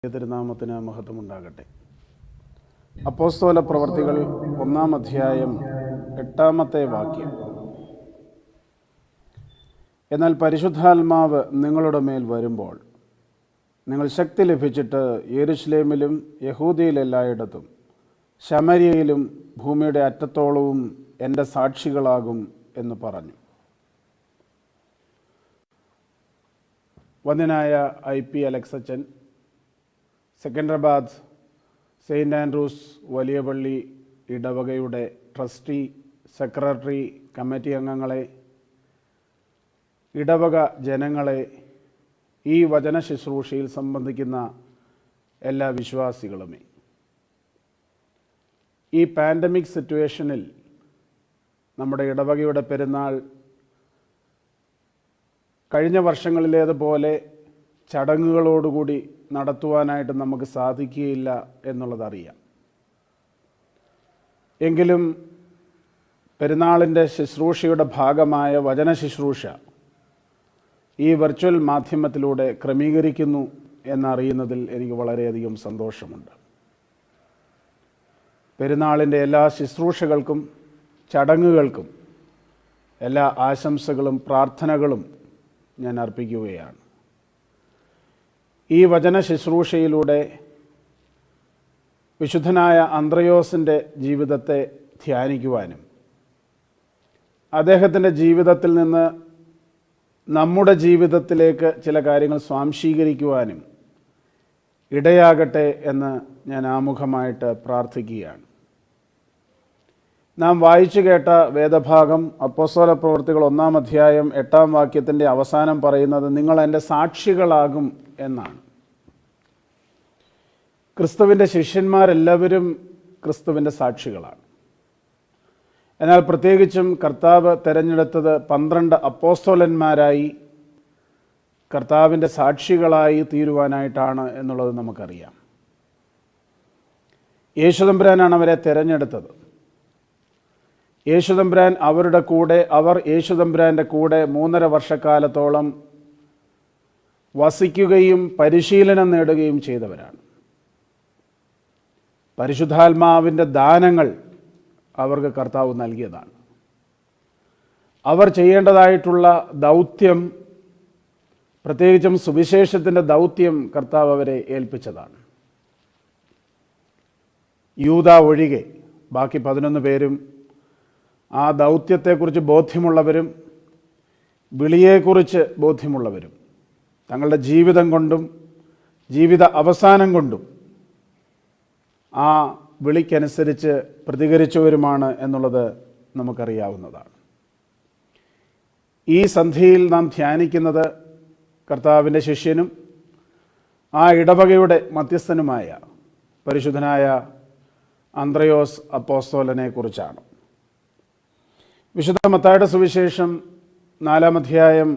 തിരുനാമത്തിന് മഹത്വമുണ്ടാകട്ടെ. അപ്പോസ്തല പ്രവർത്തികൾ 1-ാം അധ്യായം 8-ാമത്തെ വാക്യം. എന്നാൽ പരിശുദ്ധാത്മാവ് നിങ്ങളുടെ മേൽ വരുമ്പോൾ നിങ്ങൾ ശക്തി ലഭിച്ചിട്ട് യെരുശലേമിലും യഹൂദയിലെല്ലായിടത്തും ശമര്യയിലും ഭൂമിയുടെ അറ്റത്തോളവും എൻ്റെ സാക്ഷികളാകും എന്ന് പറഞ്ഞു. വന്ദനായ IP അലക്സച്ചൻ, സെക്കൻഡറാബാദ് സെയിൻറ്റ് ആൻഡ്രൂസ് വലിയ പള്ളി ഇടവകയുടെ ട്രസ്റ്റി, സെക്രട്ടറി, കമ്മിറ്റി അംഗങ്ങളെ, ഇടവക ജനങ്ങളെ, ഈ വചന ശുശ്രൂഷയിൽ സംബന്ധിക്കുന്ന എല്ലാ വിശ്വാസികളുമേ, ഈ പാൻഡമിക് സിറ്റുവേഷനിൽ നമ്മുടെ ഇടവകയുടെ പെരുന്നാൾ കഴിഞ്ഞ വർഷങ്ങളിലേതുപോലെ ചടങ്ങുകളോടുകൂടി നടത്തുവാനായിട്ട് നമുക്ക് സാധിക്കുകയില്ല എന്നുള്ളതറിയാം. എങ്കിലും പെരുന്നാളിൻ്റെ ശുശ്രൂഷയുടെ ഭാഗമായ വചന ശുശ്രൂഷ ഈ വെർച്വൽ മാധ്യമത്തിലൂടെ ക്രമീകരിക്കുന്നു എന്നറിയുന്നതിൽ എനിക്ക് വളരെയധികം സന്തോഷമുണ്ട്. പെരുന്നാളിൻ്റെ എല്ലാ ശുശ്രൂഷകൾക്കും ചടങ്ങുകൾക്കും എല്ലാ ആശംസകളും പ്രാർത്ഥനകളും ഞാൻ അർപ്പിക്കുകയാണ്. ഈ വചന ശുശ്രൂഷയിലൂടെ വിശുദ്ധനായ അന്ത്രയോസിൻ്റെ ജീവിതത്തെ ധ്യാനിക്കുവാനും അദ്ദേഹത്തിൻ്റെ ജീവിതത്തിൽ നിന്ന് നമ്മുടെ ജീവിതത്തിലേക്ക് ചില കാര്യങ്ങൾ സ്വാംശീകരിക്കുവാനും ഇടയാകട്ടെ എന്ന് ഞാൻ ആമുഖമായിട്ട് പ്രാർത്ഥിക്കുകയാണ്. നാം വായിച്ചു കേട്ട വേദഭാഗം അപ്പോസ്തല പ്രവർത്തികൾ 1-ാം അധ്യായം 8-ാം വാക്യത്തിൻ്റെ അവസാനം പറയുന്നത് നിങ്ങൾ എൻ്റെ സാക്ഷികളാകും എന്നാണ്. ക്രിസ്തുവിൻ്റെ ശിഷ്യന്മാരെല്ലാവരും ക്രിസ്തുവിൻ്റെ സാക്ഷികളാണ്. എന്നാൽ പ്രത്യേകിച്ചും കർത്താവ് തിരഞ്ഞെടുത്തത് 12 അപ്പോസ്തലന്മാരായി കർത്താവിൻ്റെ സാക്ഷികളായി തീരുവാനായിട്ടാണ് എന്നുള്ളത് നമുക്കറിയാം. യേശുതമ്പുരാനാണ് അവരെ തിരഞ്ഞെടുത്തത്. യേശുതമ്പുരാൻ അവരുടെ കൂടെ, അവർ യേശുതമ്പുരാൻ്റെ കൂടെ 3.5 വർഷക്കാലത്തോളം വസിക്കുകയും പരിശീലനം നേടുകയും ചെയ്തവരാണ്. പരിശുദ്ധാത്മാവിൻ്റെ ദാനങ്ങൾ അവർക്ക് കർത്താവ് നൽകിയതാണ്. അവർ ചെയ്യേണ്ടതായിട്ടുള്ള ദൗത്യം, പ്രത്യേകിച്ചും സുവിശേഷത്തിൻ്റെ ദൗത്യം കർത്താവ് അവരെ ഏൽപ്പിച്ചതാണ്. യൂദ ഒഴികെ ബാക്കി 11 പേരും ആ ദൗത്യത്തെക്കുറിച്ച് ബോധ്യമുള്ളവരും വിളിയെക്കുറിച്ച് ബോധ്യമുള്ളവരും തങ്ങളുടെ ജീവിതം കൊണ്ടും ജീവിത അവസാനം കൊണ്ടും ആ വിളിക്കനുസരിച്ച് പ്രതികരിച്ചവരുമാണ് എന്നുള്ളത് നമുക്കറിയാവുന്നതാണ്. ഈ സന്ധ്യയിൽ നാം ധ്യാനിക്കുന്നത് കർത്താവിൻ്റെ ശിഷ്യനും ആ ഇടവകയുടെ മധ്യസ്ഥനുമായ പരിശുദ്ധനായ അന്ത്രയോസ് അപ്പോസ്തലനെ കുറിച്ചാണ്. വിശുദ്ധ മത്തായിയുടെ സുവിശേഷം 4-ാം അധ്യായം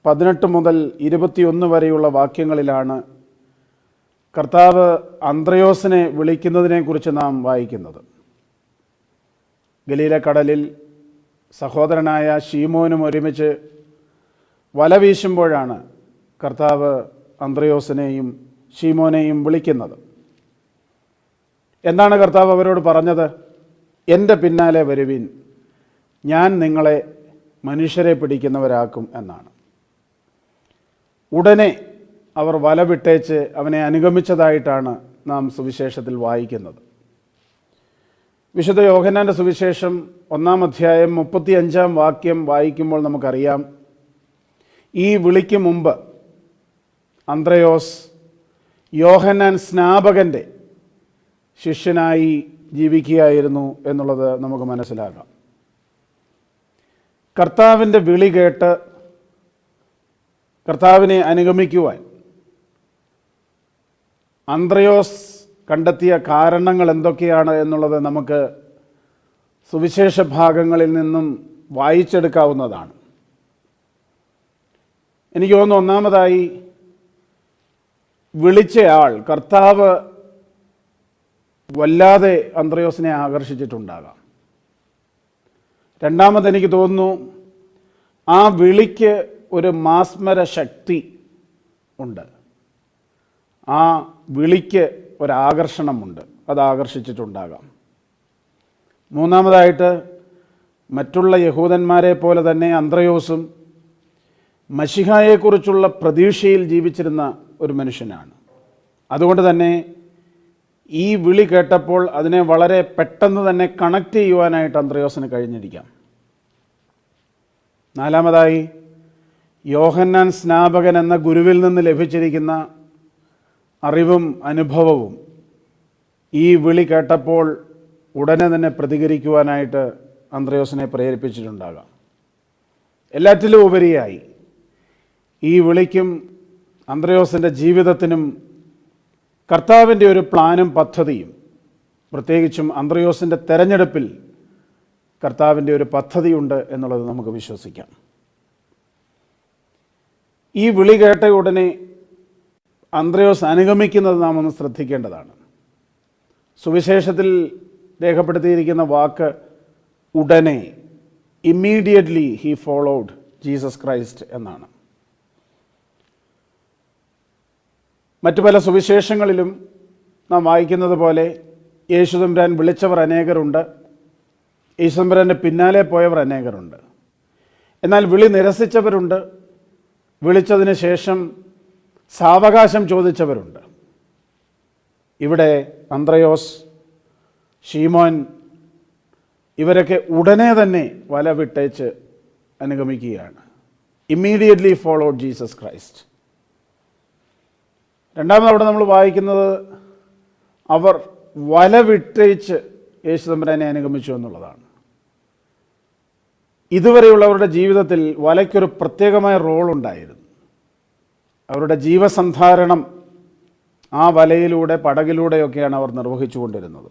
18 മുതൽ 21 വരെയുള്ള വാക്യങ്ങളിലാണ് കർത്താവ് അന്ത്രയോസിനെ വിളിക്കുന്നതിനെക്കുറിച്ച് നാം വായിക്കുന്നത്. ഗലീലക്കടലിൽ സഹോദരനായ ശീമോനും ഒരുമിച്ച് വല വീശുമ്പോഴാണ് കർത്താവ് അന്ത്രയോസിനെയും ശീമോനെയും വിളിക്കുന്നത്. എന്താണ് കർത്താവ് അവരോട് പറഞ്ഞത്? എൻ്റെ പിന്നാലെ വരുവിൻ, ഞാൻ നിങ്ങളെ മനുഷ്യരെ പിടിക്കുന്നവരാക്കും എന്നാണ്. ഉടനെ അവർ വല വിട്ടേച്ച് അവനെ അനുഗമിച്ചതായിട്ടാണ് നാം സുവിശേഷത്തിൽ വായിക്കുന്നത്. വിശുദ്ധ യോഹന്നാൻ്റെ സുവിശേഷം 1-ാം അധ്യായം 35-ാം വാക്യം വായിക്കുമ്പോൾ നമുക്കറിയാം, ഈ വിളിക്ക് മുമ്പ് അന്ത്രയോസ് യോഹന്നാൻ സ്നാപകൻ്റെ ശിഷ്യനായി ജീവിക്കുകയായിരുന്നു എന്നുള്ളത് നമുക്ക് മനസ്സിലാക്കാം. കർത്താവിൻ്റെ വിളി കേട്ട് കർത്താവിനെ അനുഗമിക്കുവാൻ അന്ത്രയോസ് കണ്ടെത്തിയ കാരണങ്ങൾ എന്തൊക്കെയാണ് എന്നുള്ളത് നമുക്ക് സുവിശേഷ ഭാഗങ്ങളിൽ നിന്നും വായിച്ചെടുക്കാവുന്നതാണ്. എനിക്ക് തോന്നുന്നു, ഒന്നാമതായി വിളിച്ചയാൾ, കർത്താവ് വല്ലാതെ അന്ത്രയോസിനെ ആകർഷിച്ചിട്ടുണ്ടാകാം. രണ്ടാമത് എനിക്ക് തോന്നുന്നു, ആ വിളിക്ക് ഒരു മാസ്മര ശക്തി ഉണ്ട്. ആ വിളിക്ക് ഒരാകർഷണമുണ്ട്, അത് ആകർഷിച്ചിട്ടുണ്ടാകാം. മൂന്നാമതായിട്ട്, മറ്റുള്ള യഹൂദന്മാരെ പോലെ തന്നെ അന്ത്രയോസും മശിഹായെക്കുറിച്ചുള്ള പ്രതീക്ഷയിൽ ജീവിച്ചിരുന്ന ഒരു മനുഷ്യനാണ്. അതുകൊണ്ട് തന്നെ ഈ വിളി കേട്ടപ്പോൾ അതിനെ വളരെ പെട്ടെന്ന് തന്നെ കണക്ട് ചെയ്യുവാനായിട്ട് അന്ത്രയോസിന് കഴിഞ്ഞിരിക്കാം. നാലാമതായി, യോഹന്നാൻ സ്നാപകൻ എന്ന ഗുരുവിൽ നിന്ന് ലഭിച്ചിരിക്കുന്ന അറിവും അനുഭവവും ഈ വിളി കേട്ടപ്പോൾ ഉടനെ തന്നെ പ്രതികരിക്കുവാനായിട്ട് അന്ത്രയോസിനെ പ്രേരിപ്പിച്ചിട്ടുണ്ടാകാം. എല്ലാറ്റിലും ഉപരിയായി ഈ വിളിക്കും അന്ത്രയോസിൻ്റെ ജീവിതത്തിനും കർത്താവിൻ്റെ ഒരു പ്ലാനും പദ്ധതിയും, പ്രത്യേകിച്ചും അന്ത്രയോസിൻ്റെ തെരഞ്ഞെടുപ്പിൽ കർത്താവിൻ്റെ ഒരു പദ്ധതിയുണ്ട് എന്നുള്ളത് നമുക്ക് വിശ്വസിക്കാം. ഈ വിളി കേട്ട ഉടനെ അന്ത്രയോസ് അനുഗമിക്കുന്നത് നാം ഒന്ന് ശ്രദ്ധിക്കേണ്ടതാണ്. സുവിശേഷത്തിൽ രേഖപ്പെടുത്തിയിരിക്കുന്ന വാക്ക് ഉടനെ, immediately he followed Jesus Christ എന്നാണ്. മറ്റു പല സുവിശേഷങ്ങളിലും നാം വായിക്കുന്നത് പോലെ യേശുതമ്പുരാൻ വിളിച്ചവർ അനേകരുണ്ട്, യേശുതമ്പുരാൻ്റെ പിന്നാലെ പോയവർ അനേകരുണ്ട്. എന്നാൽ വിളി നിരസിച്ചവരുണ്ട്, വിളിച്ചതിന് ശേഷം സാവകാശം ചോദിച്ചവരുണ്ട്. ഇവിടെ അന്ത്രയോസ്, ശീമോൻ ഇവരൊക്കെ ഉടനെ തന്നെ വല വിട്ടേച്ച് അനുഗമിക്കുകയാണ്. Immediately followed Jesus Christ. രണ്ടാമത് അവിടെ നമ്മൾ വായിക്കുന്നത് അവർ വല വിട്ടേച്ച് യേശുതമ്പുരാനെ അനുഗമിച്ചു എന്നുള്ളതാണ്. ഇതുവരെയുള്ളവരുടെ ജീവിതത്തിൽ വലയ്ക്കൊരു പ്രത്യേകമായ റോളുണ്ടായിരുന്നു. അവരുടെ ജീവസന്ധാരണം ആ വലയിലൂടെ, പടകിലൂടെയൊക്കെയാണ് അവർ നിർവഹിച്ചുകൊണ്ടിരുന്നത്.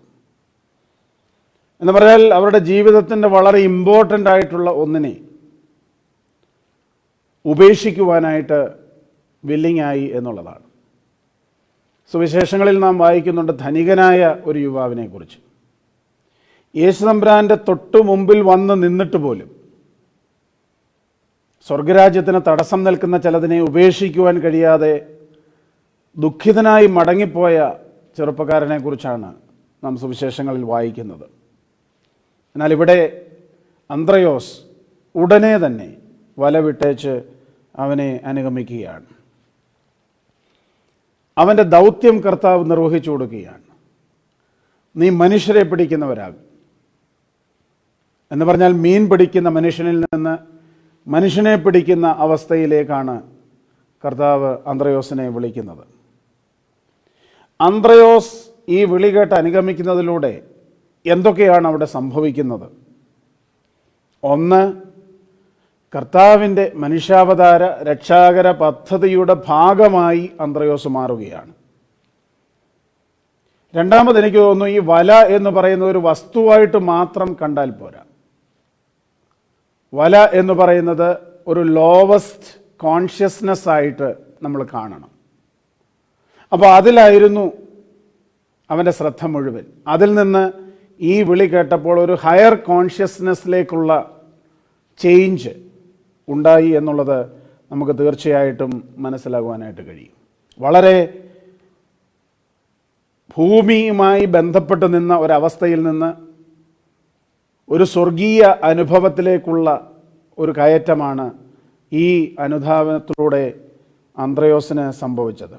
എന്ന് പറഞ്ഞാൽ അവരുടെ ജീവിതത്തിൻ്റെ വളരെ ഇമ്പോർട്ടൻ്റ് ആയിട്ടുള്ള ഒന്നിനെ ഉപേക്ഷിക്കുവാനായിട്ട് വില്ലിംഗ് ആയി എന്നുള്ളതാണ്. സുവിശേഷങ്ങളിൽ നാം വായിക്കുന്നുണ്ട് ധനികനായ ഒരു യുവാവിനെ കുറിച്ച്. യേശുതമ്പുരാൻ്റെ തൊട്ടു മുമ്പിൽ വന്ന് നിന്നിട്ട് പോലും സ്വർഗരാജ്യത്തിന് തടസ്സം നിൽക്കുന്ന ചിലതിനെ ഉപേക്ഷിക്കുവാൻ കഴിയാതെ ദുഃഖിതനായി മടങ്ങിപ്പോയ ചെറുപ്പക്കാരനെ കുറിച്ചാണ് നാം സുവിശേഷങ്ങളിൽ വായിക്കുന്നത്. എന്നാൽ ഇവിടെ അന്ത്രയോസ് ഉടനെ തന്നെ വല വിട്ടേച്ച് അവനെ അനുഗമിക്കുകയാണ്. അവൻ്റെ ദൗത്യം കർത്താവ് നിർവഹിച്ചു കൊടുക്കുകയാണ്. നീ മനുഷ്യരെ പിടിക്കുന്നവരാകും എന്ന് പറഞ്ഞാൽ മീൻ പിടിക്കുന്ന മനുഷ്യനിൽ നിന്ന് മനുഷ്യനെ പിടിക്കുന്ന അവസ്ഥയിലേക്കാണ് കർത്താവ് അന്ത്രയോസിനെ വിളിക്കുന്നത്. അന്ത്രയോസ് ഈ വിളി കേട്ട് അനുഗമിക്കുന്നതിലൂടെ എന്തൊക്കെയാണ് അവിടെ സംഭവിക്കുന്നത്? ഒന്ന്, കർത്താവിൻ്റെ മനുഷ്യാവതാര രക്ഷാകര പദ്ധതിയുടെ ഭാഗമായി അന്ത്രയോസ് മാറുകയാണ്. രണ്ടാമത് എനിക്ക് തോന്നുന്നു ഈ വല എന്ന് പറയുന്ന ഒരു വസ്തുവായിട്ട് മാത്രം കണ്ടാൽ പോരാ. വല എന്ന് പറയുന്നത് ഒരു ലോവസ്റ്റ് കോൺഷ്യസ്നെസ് ആയിട്ട് നമ്മൾ കാണണം. അപ്പോൾ അതിലായിരുന്നു അവൻ്റെ ശ്രദ്ധ മുഴുവൻ. അതിൽ നിന്ന് ഈ വിളി കേട്ടപ്പോൾ ഒരു ഹയർ കോൺഷ്യസ്നെസ്സിലേക്കുള്ള ചേഞ്ച് ഉണ്ടായി എന്നുള്ളത് നമുക്ക് തീർച്ചയായിട്ടും മനസ്സിലാകുവാനായിട്ട് കഴിയും. വളരെ ഭൂമിയുമായി ബന്ധപ്പെട്ട് നിന്ന ഒരവസ്ഥയിൽ നിന്ന് ഒരു സ്വർഗീയ അനുഭവത്തിലേക്കുള്ള ഒരു കയറ്റമാണ് ഈ അനുധാവനത്തിലൂടെ അന്ത്രയോസിന് സംഭവിച്ചത്.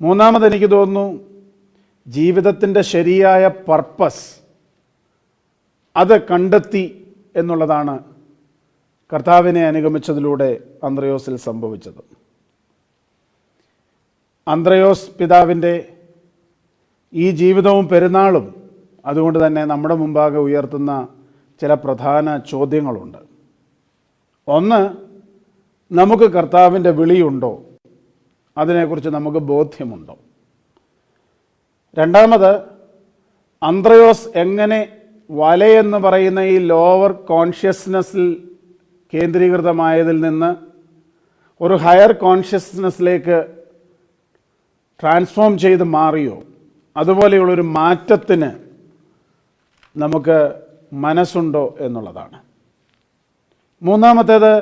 മൂന്നാമത് എനിക്ക് തോന്നുന്നു ജീവിതത്തിൻ്റെ ശരിയായ പർപ്പസ് അത് കണ്ടെത്തി എന്നുള്ളതാണ് കർത്താവിനെ അനുഗമിച്ചതിലൂടെ അന്ത്രയോസിൽ സംഭവിച്ചത്. അന്ത്രയോസ് പിതാവിൻ്റെ ഈ ജീവിതവും പെരുന്നാളും അതുകൊണ്ട് തന്നെ നമ്മുടെ മുമ്പാകെ ഉയർത്തുന്ന ചില പ്രധാന ചോദ്യങ്ങളുണ്ട്. ഒന്ന്, നമുക്ക് കർത്താവിൻ്റെ വിളിയുണ്ടോ? അതിനെക്കുറിച്ച് നമുക്ക് ബോധ്യമുണ്ടോ? രണ്ടാമത്, അന്ത്രയോസ് എങ്ങനെ വലയെന്ന് പറയുന്ന ഈ ലോവർ കോൺഷ്യസ്നെസ്സിൽ കേന്ദ്രീകൃതമായതിൽ നിന്ന് ഒരു ഹയർ കോൺഷ്യസ്നെസ്സിലേക്ക് ട്രാൻസ്ഫോം ചെയ്ത് മാറിയോ? അതുപോലെയുള്ളൊരു മാറ്റത്തിന് നമുക്ക് മനസ്സുണ്ടോ എന്നുള്ളതാണ്. മൂന്നാമത്തേത്,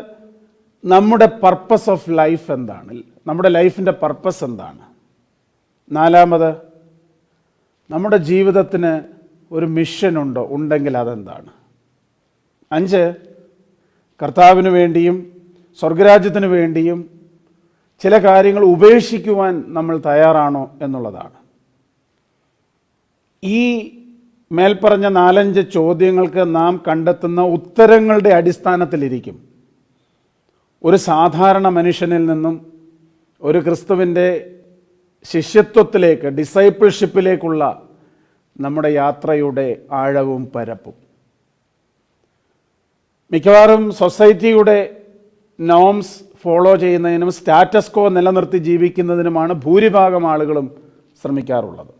നമ്മുടെ പർപ്പസ് ഓഫ് ലൈഫ് എന്താണ്? നമ്മുടെ ലൈഫിൻ്റെ പർപ്പസ് എന്താണ്? നാലാമത്, നമ്മുടെ ജീവിതത്തിന് ഒരു മിഷൻ ഉണ്ടോ? ഉണ്ടെങ്കിൽ അതെന്താണ്? 5, കർത്താവിന് വേണ്ടിയും സ്വർഗരാജ്യത്തിന് വേണ്ടിയും ചില കാര്യങ്ങൾ ഉപേക്ഷിക്കുവാൻ നമ്മൾ തയ്യാറാണോ എന്നുള്ളതാണ്. ഈ മേൽപ്പറഞ്ഞ 4-5 ചോദ്യങ്ങൾക്ക് നാം കണ്ടെത്തുന്ന ഉത്തരങ്ങളുടെ അടിസ്ഥാനത്തിലിരിക്കും ഒരു സാധാരണ മനുഷ്യനിൽ നിന്നും ഒരു ക്രിസ്തുവിൻ്റെ ശിഷ്യത്വത്തിലേക്ക്, ഡിസൈപ്പിൾഷിപ്പിലേക്കുള്ള നമ്മുടെ യാത്രയുടെ ആഴവും പരപ്പും. മിക്കവാറും സൊസൈറ്റിയുടെ നോംസ് ഫോളോ ചെയ്യുന്നതിനും സ്റ്റാറ്റസ് കോ നിലനിർത്തി ജീവിക്കുന്നതിനുമാണ് ഭൂരിഭാഗം ആളുകളും ശ്രമിക്കാറുള്ളത്.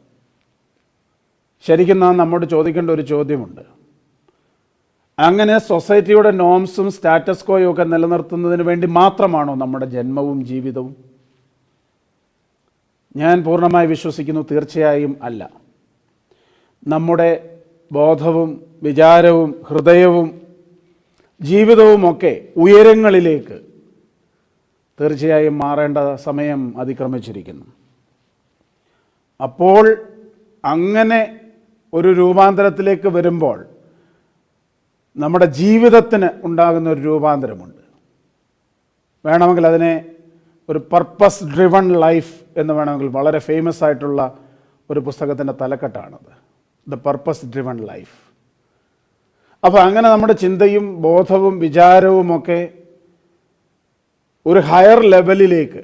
ശരിക്കും നാം നമ്മോട് ചോദിക്കേണ്ട ഒരു ചോദ്യമുണ്ട്. അങ്ങനെ സൊസൈറ്റിയുടെ നോംസും സ്റ്റാറ്റസ് കോയും ഒക്കെ നിലനിർത്തുന്നതിന് വേണ്ടി മാത്രമാണോ നമ്മുടെ ജന്മവും ജീവിതവും? ഞാൻ പൂർണ്ണമായി വിശ്വസിക്കുന്നു, തീർച്ചയായും അല്ല. നമ്മുടെ ബോധവും വിചാരവും ഹൃദയവും ജീവിതവുമൊക്കെ ഉയരങ്ങളിലേക്ക് തീർച്ചയായും മാറേണ്ട സമയം അതിക്രമിച്ചിരിക്കുന്നു. അപ്പോൾ അങ്ങനെ ഒരു രൂപാന്തരത്തിലേക്ക് വരുമ്പോൾ നമ്മുടെ ജീവിതത്തിന് ഉണ്ടാകുന്ന ഒരു രൂപാന്തരമുണ്ട്. വേണമെങ്കിൽ അതിനെ ഒരു പർപ്പസ് ഡ്രിവൺ ലൈഫ് എന്ന് വേണമെങ്കിൽ, വളരെ ഫേമസ് ആയിട്ടുള്ള ഒരു പുസ്തകത്തിൻ്റെ തലക്കെട്ടാണത്, ദ പർപ്പസ് ഡ്രിവൺ ലൈഫ്. അപ്പോൾ അങ്ങനെ നമ്മുടെ ചിന്തയും ബോധവും വിചാരവുമൊക്കെ ഒരു ഹയർ ലെവലിലേക്ക്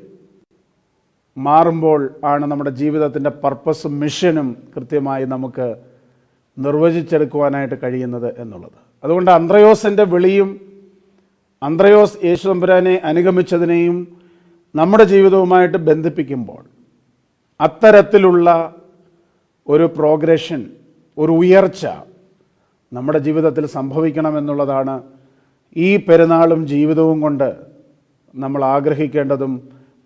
മാറുമ്പോൾ ആണ് നമ്മുടെ ജീവിതത്തിൻ്റെ പർപ്പസും മിഷനും കൃത്യമായി നമുക്ക് നിർവചിച്ചെടുക്കുവാനായിട്ട് കഴിയുന്നത് എന്നുള്ളത്. അതുകൊണ്ട് അന്ത്രയോസിൻ്റെ വിളിയും അന്ത്രയോസ് യേശു തമ്പുരാനെ അനുഗമിച്ചതിനെയും നമ്മുടെ ജീവിതവുമായിട്ട് ബന്ധിപ്പിക്കുമ്പോൾ അത്തരത്തിലുള്ള ഒരു പ്രോഗ്രഷൻ, ഒരു ഉയർച്ച നമ്മുടെ ജീവിതത്തിൽ സംഭവിക്കണമെന്നുള്ളതാണ് ഈ പെരുന്നാളും ജീവിതവും കൊണ്ട് നമ്മൾ ആഗ്രഹിക്കേണ്ടതും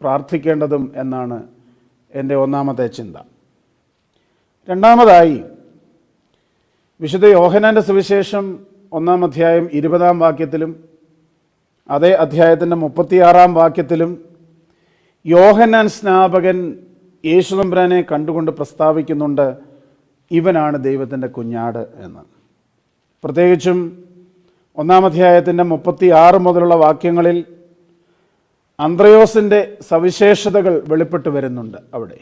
പ്രാർത്ഥിക്കേണ്ടതും എന്നാണ് എൻ്റെ ഒന്നാമത്തെ ചിന്ത. രണ്ടാമതായി, വിശുദ്ധ യോഹന്നാൻ്റെ സുവിശേഷം 1-ാം അധ്യായം 20-ാം വാക്യത്തിലും അതേ അധ്യായത്തിൻ്റെ 36-ാം വാക്യത്തിലും യോഹന്നാൻ സ്നാപകൻ യേശു തമ്പുരാനെ കണ്ടുകൊണ്ട് പ്രസ്താവിക്കുന്നുണ്ട്, ഇവനാണ് ദൈവത്തിൻ്റെ കുഞ്ഞാട് എന്ന്. പ്രത്യേകിച്ചും 1-ാം അധ്യായത്തിൻ്റെ 36 മുതലുള്ള വാക്യങ്ങളിൽ അന്ത്രയോസിൻ്റെ സവിശേഷതകൾ വെളിപ്പെട്ട് വരുന്നുണ്ട്. അവിടെ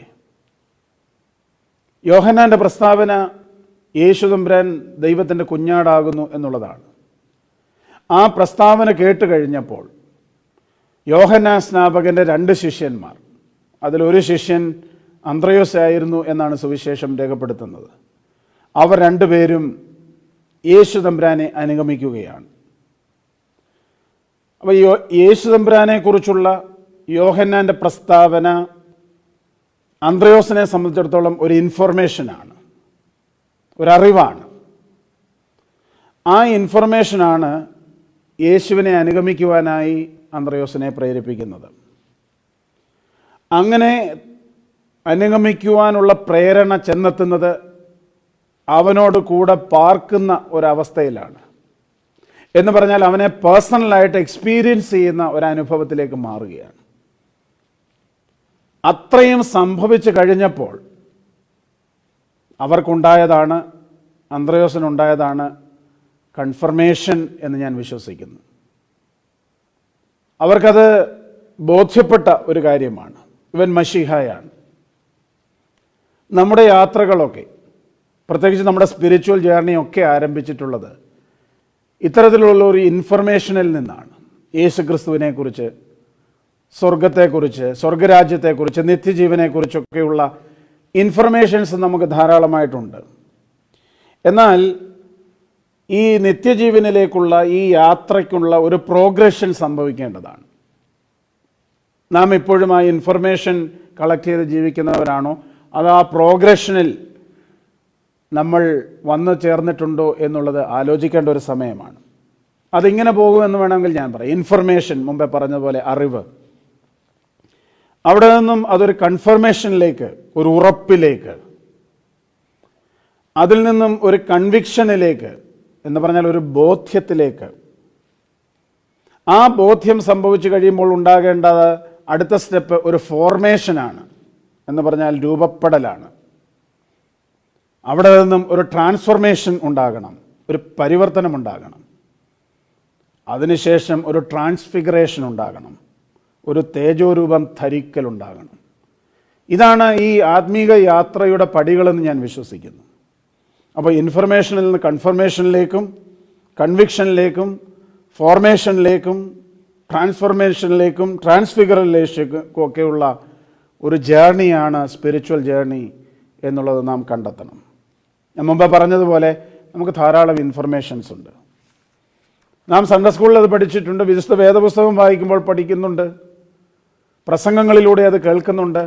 യോഹന്നാൻ്റെ പ്രസ്താവന യേശു തമ്പുരാൻ ദൈവത്തിൻ്റെ കുഞ്ഞാടാകുന്നു എന്നുള്ളതാണ്. ആ പ്രസ്താവന കേട്ട് കഴിഞ്ഞപ്പോൾ യോഹന്നാൻ സ്നാപകൻ്റെ 2 ശിഷ്യന്മാർ, അതിലൊരു ശിഷ്യൻ അന്ത്രയോസ് ആയിരുന്നു എന്നാണ് സുവിശേഷം രേഖപ്പെടുത്തുന്നത്, അവർ 2 പേരും യേശു തമ്പുരാനെ അനുഗമിക്കുകയാണ്. അപ്പോൾ യേശു തമ്പുരാനെ കുറിച്ചുള്ള യോഹന്നാൻ്റെ പ്രസ്താവന അന്ത്രയോസിനെ സംബന്ധിച്ചിടത്തോളം ഒരു ഇൻഫർമേഷനാണ്, ഒരറിവാണ്. ആ ഇൻഫർമേഷനാണ് യേശുവിനെ അനുഗമിക്കുവാനായി അന്ത്രയോസിനെ പ്രേരിപ്പിക്കുന്നത്. അങ്ങനെ അനുഗമിക്കുവാനുള്ള പ്രേരണ ചെന്നെത്തുന്നത് അവനോട് കൂടെ പാർക്കുന്ന ഒരവസ്ഥയിലാണ്. എന്ന് പറഞ്ഞാൽ അവനെ പേഴ്സണലായിട്ട് എക്സ്പീരിയൻസ് ചെയ്യുന്ന ഒരനുഭവത്തിലേക്ക് മാറുകയാണ്. അത്രയും സംഭവിച്ചു കഴിഞ്ഞപ്പോൾ അവർക്കുണ്ടായതാണ്, അന്ത്രയോസിനുണ്ടായതാണ് കൺഫർമേഷൻ എന്ന് ഞാൻ വിശ്വസിക്കുന്നു. അവർക്കത് ബോധ്യപ്പെട്ട ഒരു കാര്യമാണ്, ഇവൻ മശീഹയാണ്. നമ്മുടെ യാത്രകളൊക്കെ, പ്രത്യേകിച്ച് നമ്മുടെ സ്പിരിച്വൽ ജേർണിയൊക്കെ ആരംഭിച്ചിട്ടുള്ളത് ഇത്തരത്തിലുള്ള ഒരു ഇൻഫർമേഷനിൽ നിന്നാണ്. യേശു ക്രിസ്തുവിനെക്കുറിച്ച്, സ്വർഗത്തെക്കുറിച്ച്, സ്വർഗരാജ്യത്തെക്കുറിച്ച്, നിത്യജീവനെക്കുറിച്ചൊക്കെയുള്ള ഇൻഫർമേഷൻസ് നമുക്ക് ധാരാളമായിട്ടുണ്ട്. എന്നാൽ ഈ നിത്യജീവനിലേക്കുള്ള ഈ യാത്രയ്ക്കുള്ള ഒരു പ്രോഗ്രഷൻ സംഭവിക്കേണ്ടതാണ്. നാം ഇപ്പോഴും ആ ഇൻഫർമേഷൻ കളക്ട് ചെയ്ത് ജീവിക്കുന്നവരാണോ, അത് ആ പ്രോഗ്രഷനിൽ നമ്മൾ വന്നു ചേർന്നിട്ടുണ്ടോ എന്നുള്ളത് ആലോചിക്കേണ്ട ഒരു സമയമാണ്. അതിങ്ങനെ പോകുമെന്ന് വേണമെങ്കിൽ ഞാൻ പറയാം. ഇൻഫർമേഷൻ, മുമ്പേ പറഞ്ഞതുപോലെ അറിവ്, അവിടെ നിന്നും അതൊരു കൺഫർമേഷനിലേക്ക്, ഒരു ഉറപ്പിലേക്ക്, അതിൽ നിന്നും ഒരു കൺവിക്ഷനിലേക്ക്, എന്ന് പറഞ്ഞാൽ ഒരു ബോധ്യത്തിലേക്ക്. ആ ബോധ്യം സംഭവിച്ചു കഴിയുമ്പോൾ ഉണ്ടാകേണ്ടത് അടുത്ത സ്റ്റെപ്പ് ഒരു ഫോർമേഷനാണ്. എന്ന് പറഞ്ഞാൽ രൂപപ്പെടലാണ്. അവിടെ നിന്നും ഒരു ട്രാൻസ്ഫോർമേഷൻ ഉണ്ടാകണം, ഒരു പരിവർത്തനം ഉണ്ടാകണം. അതിനുശേഷം ഒരു ട്രാൻസ്ഫിഗറേഷൻ ഉണ്ടാകണം, ഒരു തേജോരൂപം ധരിക്കലുണ്ടാകണം. ഇതാണ് ഈ ആത്മീക യാത്രയുടെ പടികളെന്ന് ഞാൻ വിശ്വസിക്കുന്നു. അപ്പോൾ ഇൻഫർമേഷനിൽ നിന്ന് കൺഫർമേഷനിലേക്കും, കൺവിക്ഷനിലേക്കും, ഫോർമേഷനിലേക്കും, ട്രാൻസ്ഫോർമേഷനിലേക്കും, ട്രാൻസ്ഫിഗറിലേക്കും ഒക്കെയുള്ള ഒരു ജേർണിയാണ് സ്പിരിച്വൽ ജേർണി എന്നുള്ളത് നാം കണ്ടെത്തണം. ഞാൻ മുമ്പ് പറഞ്ഞതുപോലെ നമുക്ക് ധാരാളം ഇൻഫർമേഷൻസ് ഉണ്ട്. നാം സൺഡേ സ്കൂളിൽ അത് പഠിച്ചിട്ടുണ്ട്, വിശുദ്ധ വേദപുസ്തകം വായിക്കുമ്പോൾ പഠിക്കുന്നുണ്ട്, പ്രസംഗങ്ങളിലൂടെ അത് കേൾക്കുന്നുണ്ട്,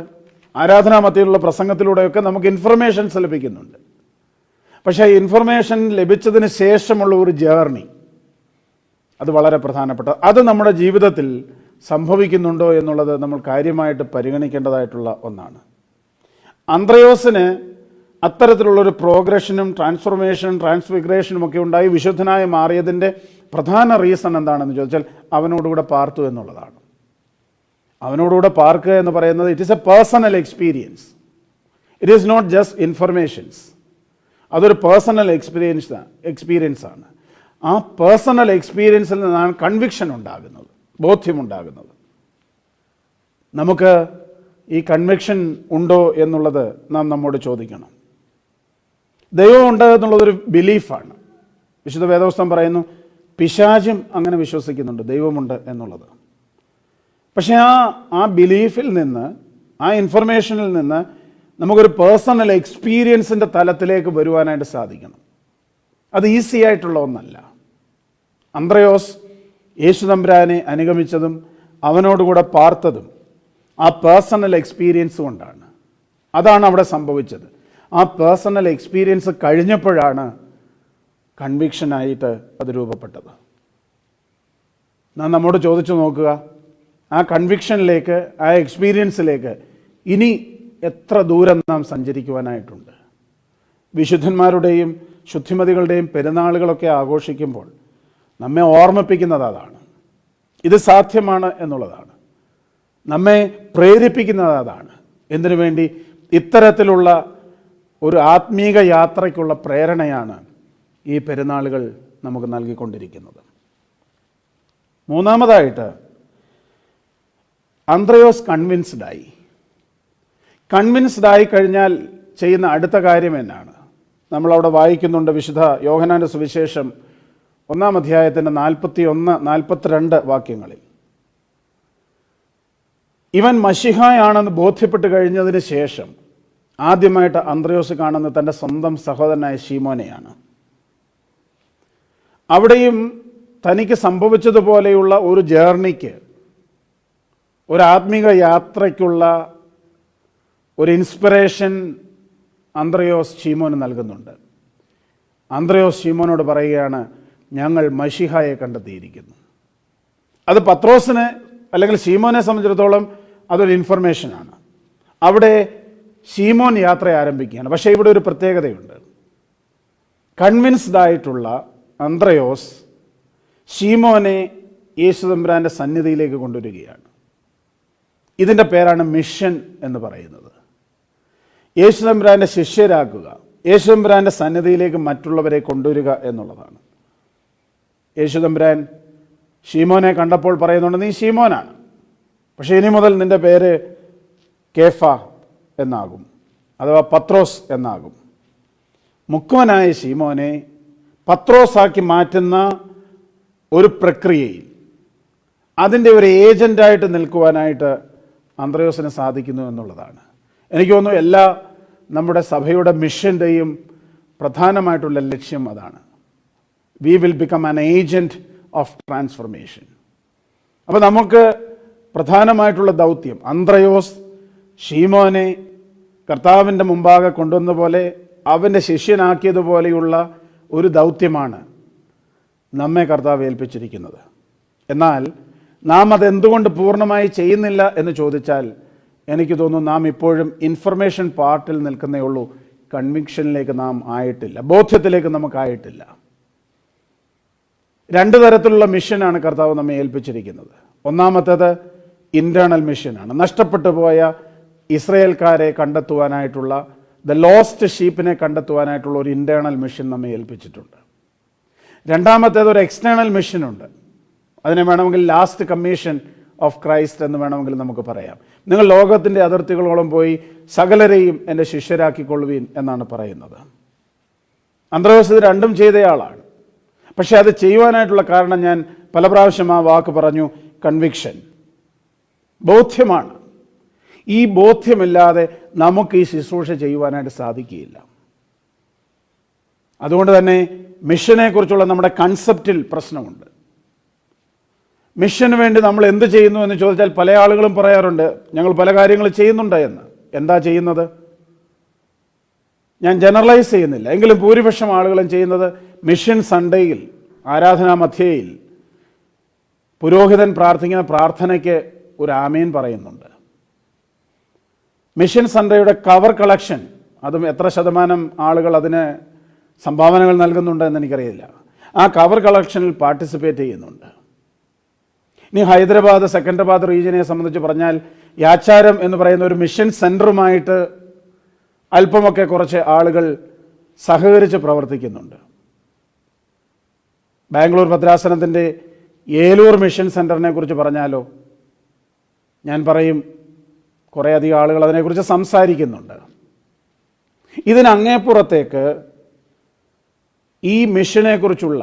ആരാധനാ മധ്യയിലുള്ള പ്രസംഗത്തിലൂടെയൊക്കെ നമുക്ക് ഇൻഫർമേഷൻസ് ലഭിക്കുന്നുണ്ട്. പക്ഷേ ഇൻഫർമേഷൻ ലഭിച്ചതിന് ശേഷമുള്ള ഒരു ജേർണി, അത് വളരെ പ്രധാനപ്പെട്ട, അത് നമ്മുടെ ജീവിതത്തിൽ സംഭവിക്കുന്നുണ്ടോ എന്നുള്ളത് നമ്മൾ കാര്യമായിട്ട് പരിഗണിക്കേണ്ടതായിട്ടുള്ള ഒന്നാണ്. അന്ത്രയോസിന് അത്തരത്തിലുള്ളൊരു പ്രോഗ്രഷനും ട്രാൻസ്ഫോർമേഷനും ട്രാൻസ്ഫിഗറേഷനും ഒക്കെ ഉണ്ടായി വിശുദ്ധനായി മാറിയതിൻ്റെ പ്രധാന റീസൺ എന്താണെന്ന് ചോദിച്ചാൽ അവനോടുകൂടെ പാർത്തു എന്നുള്ളതാണ്. അവനോടുകൂടെ പാർക്കുക എന്ന് പറയുന്നത് it is a personal experience. It is not just informations. അതൊരു പേഴ്സണൽ എക്സ്പീരിയൻസ് ആണ്. ആ പേഴ്സണൽ എക്സ്പീരിയൻസിൽ നിന്നാണ് കൺവിക്ഷൻ ഉണ്ടാകുന്നത്, ബോധ്യമുണ്ടാകുന്നത്. നമുക്ക് ഈ കൺവിക്ഷൻ ഉണ്ടോ എന്നുള്ളത് നാം നമ്മോട് ചോദിക്കണം. ദൈവമുണ്ട് എന്നുള്ളതൊരു ബിലീഫാണ്. വിശുദ്ധ വേദപുസ്തകം പറയുന്നു പിശാചും അങ്ങനെ വിശ്വസിക്കുന്നുണ്ട്, ദൈവമുണ്ട് എന്നുള്ളത്. പക്ഷേ ആ ബിലീഫിൽ നിന്ന്, ആ ഇൻഫർമേഷനിൽ നിന്ന് നമുക്കൊരു പേഴ്സണൽ എക്സ്പീരിയൻസിൻ്റെ തലത്തിലേക്ക് വരുവാനായിട്ട് സാധിക്കണം. അത് ഈസി ആയിട്ടുള്ള ഒന്നല്ല. അന്ത്രയോസ് യേശു തമ്പുരാനെ അനുഗമിച്ചതും അവനോടുകൂടെ പാർത്തതും ആ പേഴ്സണൽ എക്സ്പീരിയൻസ് കൊണ്ടാണ്. അതാണ് അവിടെ സംഭവിച്ചത്. ആ പേഴ്സണൽ എക്സ്പീരിയൻസ് കഴിഞ്ഞപ്പോഴാണ് കൺവിക്ഷനായിട്ട് അത് രൂപപ്പെട്ടത്. നാം നമ്മോട് ചോദിച്ചു നോക്കുക, ആ കൺവിക്ഷനിലേക്ക്, ആ എക്സ്പീരിയൻസിലേക്ക് ഇനി എത്ര ദൂരം നാം സഞ്ചരിക്കുവാനായിട്ടുണ്ട്? വിശുദ്ധന്മാരുടെയും ശുദ്ധിമതികളുടെയും പെരുന്നാളുകളൊക്കെ ആഘോഷിക്കുമ്പോൾ നമ്മെ ഓർമ്മിപ്പിക്കുന്നത് അതാണ്. ഇത് സാധ്യമാണ് എന്നുള്ളതാണ്. നമ്മെ പ്രേരിപ്പിക്കുന്നത് അതാണ്. എന്തിനു വേണ്ടി? ഇത്തരത്തിലുള്ള ഒരു ആത്മീക യാത്രയ്ക്കുള്ള പ്രേരണയാണ് ഈ പെരുന്നാളുകൾ നമുക്ക് നൽകിക്കൊണ്ടിരിക്കുന്നത്. മൂന്നാമതായിട്ട് അന്ത്രയോസ് കൺവിൻസ്ഡായി. കൺവിൻസ്ഡായി കഴിഞ്ഞാൽ ചെയ്യുന്ന അടുത്ത കാര്യം എന്നാണ്? നമ്മളവിടെ വായിക്കുന്നുണ്ട് വിശുദ്ധ യോഹന്നാന്റെ സുവിശേഷം 1-ാം അധ്യായത്തിൻ്റെ 41-42 വാക്യങ്ങളിൽ. ഇവൻ മശിഹായാണെന്ന് ബോധ്യപ്പെട്ട് കഴിഞ്ഞതിന് ശേഷം ആദ്യമായിട്ട് അന്ത്രയോസ് കാണുന്നത് തൻ്റെ സ്വന്തം സഹോദരനായ ശീമോനെയാണ്. അവിടെയും തനിക്ക് സംഭവിച്ചതുപോലെയുള്ള ഒരു ജേർണിക്ക്, ഒരു ആത്മീക യാത്രയ്ക്കുള്ള ഒരു ഇൻസ്പിറേഷൻ അന്ത്രയോസ് ശീമോന് നൽകുന്നുണ്ട്. അന്ത്രയോസ് ശീമോനോട് പറയുകയാണ്, ഞങ്ങൾ മശിഹായെ കണ്ടെത്തിയിരിക്കുന്നു. അത് പത്രോസിന് അല്ലെങ്കിൽ ശീമോനെ സംബന്ധിച്ചിടത്തോളം അതൊരു ഇൻഫർമേഷനാണ്. അവിടെ ശീമോൻ യാത്ര ആരംഭിക്കുകയാണ്. പക്ഷേ ഇവിടെ ഒരു പ്രത്യേകതയുണ്ട്. കൺവിൻസ്ഡ് ആയിട്ടുള്ള അന്ത്രയോസ് ശീമോനെ യേശു തമ്പുരാൻ്റെ സന്നിധിയിലേക്ക് കൊണ്ടുവരികയാണ്. ഇതിൻ്റെ പേരാണ് മിഷൻ എന്ന് പറയുന്നത്. യേശു തമ്പുരാൻ്റെ ശിഷ്യരാക്കുക, യേശു തമ്പുരാൻ്റെ സന്നിധിയിലേക്ക് മറ്റുള്ളവരെ കൊണ്ടുവരിക എന്നുള്ളതാണ്. യേശു തമ്പുരാൻ ശീമോനെ കണ്ടപ്പോൾ പറയുന്നുണ്ട്, നീ ശീമോനാണ്, പക്ഷേ ഇനി മുതൽ നിൻ്റെ പേര് കേഫ എന്നാകും, അഥവാ പത്രോസ് എന്നാകും. മുക്കുവനായ ശീമോനെ പത്രോസാക്കി മാറ്റുന്ന ഒരു പ്രക്രിയയിൽ അതിൻ്റെ ഒരു ഏജൻ്റായിട്ട് നിൽക്കുവാനായിട്ട് അന്ത്രയോസിന് സാധിക്കുന്നു എന്നുള്ളതാണ്. എനിക്ക് തോന്നുന്നു എല്ലാ നമ്മുടെ സഭയുടെ മിഷൻ്റെയും പ്രധാനമായിട്ടുള്ള ലക്ഷ്യം അതാണ്. We will become an agent of transformation. അപ്പോൾ നമുക്ക് പ്രധാനമായിട്ടുള്ള ദൗത്യം അന്ത്രയോസ് ശീമോനെ കർത്താവിൻ്റെ മുമ്പാകെ കൊണ്ടുവന്ന പോലെ, അവൻ്റെ ശിഷ്യനാക്കിയതുപോലെയുള്ള ഒരു ദൗത്യമാണ് നമ്മെ കർത്താവ് ഏൽപ്പിച്ചിരിക്കുന്നത്. എന്നാൽ നാം അതെന്തുകൊണ്ട് പൂർണ്ണമായി ചെയ്യുന്നില്ല എന്ന് ചോദിച്ചാൽ എനിക്ക് തോന്നുന്നു നാം ഇപ്പോഴും ഇൻഫർമേഷൻ പാർട്ടിൽ നിൽക്കുന്നേ ഉള്ളൂ. കൺവിക്ഷനിലേക്ക് നാം ആയിട്ടില്ല, ബോധ്യത്തിലേക്ക് നമുക്കായിട്ടില്ല. രണ്ട് തരത്തിലുള്ള മിഷനാണ് കർത്താവ് നമ്മെ ഏൽപ്പിച്ചിരിക്കുന്നത്. ഒന്നാമത്തേത് ഇൻറ്റേർണൽ മിഷനാണ്. നഷ്ടപ്പെട്ടു പോയ ഇസ്രയേൽക്കാരെ കണ്ടെത്തുവാനായിട്ടുള്ള, ദ ലോസ്റ്റ് ഷീപ്പിനെ കണ്ടെത്തുവാനായിട്ടുള്ള ഒരു ഇൻറ്റേർണൽ മിഷൻ നമ്മെ ഏൽപ്പിച്ചിട്ടുണ്ട്. രണ്ടാമത്തേത് ഒരു എക്സ്റ്റേണൽ മിഷനുണ്ട്. അതിനെ വേണമെങ്കിൽ ലാസ്റ്റ് കമ്മീഷൻ ഓഫ് ക്രൈസ്റ്റ് എന്ന് വേണമെങ്കിൽ നമുക്ക് പറയാം. നിങ്ങൾ ലോകത്തിൻ്റെ അതിർത്തികളോളം പോയി സകലരെയും എൻ്റെ ശിഷ്യരാക്കിക്കൊള്ളുവീൻ എന്നാണ് പറയുന്നത്. അന്ത്രയോസ് ഇത് രണ്ടും ചെയ്തയാളാണ്. പക്ഷേ അത് ചെയ്യുവാനായിട്ടുള്ള കാരണം, ഞാൻ പല പ്രാവശ്യം ആ വാക്ക് പറഞ്ഞു, കൺവിക്ഷൻ, ബോധ്യമാണ്. ഈ ബോധ്യമില്ലാതെ നമുക്ക് ഈ ശുശ്രൂഷ ചെയ്യുവാനായിട്ട് സാധിക്കുകയില്ല. അതുകൊണ്ട് തന്നെ മിഷനെക്കുറിച്ചുള്ള നമ്മുടെ കൺസെപ്റ്റിൽ പ്രശ്നമുണ്ട്. മിഷന് വേണ്ടി നമ്മൾ എന്ത് ചെയ്യുന്നു എന്ന് ചോദിച്ചാൽ പല ആളുകളും പറയാറുണ്ട്, ഞങ്ങൾ പല കാര്യങ്ങൾ ചെയ്യുന്നുണ്ട് എന്ന്. എന്താ ചെയ്യുന്നത്? ഞാൻ ജനറലൈസ് ചെയ്യുന്നില്ല, എങ്കിലും ഭൂരിപക്ഷം ആളുകളും ചെയ്യുന്നത് മിഷൻ സൺഡേയിൽ, ആരാധനാ മധ്യയിൽ പുരോഹിതൻ പ്രാർത്ഥിക്കുന്ന പ്രാർത്ഥനയ്ക്ക് ഒരു ആമേൻ പറയുന്നുണ്ട്. മിഷൻ സൺഡേയുടെ കവർ കളക്ഷൻ, അതും എത്ര ശതമാനം ആളുകൾ അതിന് സംഭാവനകൾ നൽകുന്നുണ്ട് എന്ന് എനിക്കറിയില്ല. ആ കവർ കളക്ഷനിൽ പാർട്ടിസിപ്പേറ്റ് ചെയ്യുന്നുണ്ട്. ഇനി ഹൈദരാബാദ്, സെക്കൻഡറാബാദ് റീജിയനെ സംബന്ധിച്ച് പറഞ്ഞാൽ, യാച്ചാരം എന്ന് പറയുന്ന ഒരു മിഷൻ സെൻറ്ററുമായിട്ട് അല്പമൊക്കെ കുറച്ച് ആളുകൾ സഹകരിച്ച് പ്രവർത്തിക്കുന്നുണ്ട്. ബാംഗ്ലൂർ ഭദ്രാസനത്തിൻ്റെ ഏലൂർ മിഷൻ സെൻറ്ററിനെ കുറിച്ച് പറഞ്ഞാലോ, ഞാൻ പറയും കുറേയധികം ആളുകൾ അതിനെക്കുറിച്ച് സംസാരിക്കുന്നുണ്ട്. ഇതിനങ്ങേപ്പുറത്തേക്ക് ഈ മിഷനെക്കുറിച്ചുള്ള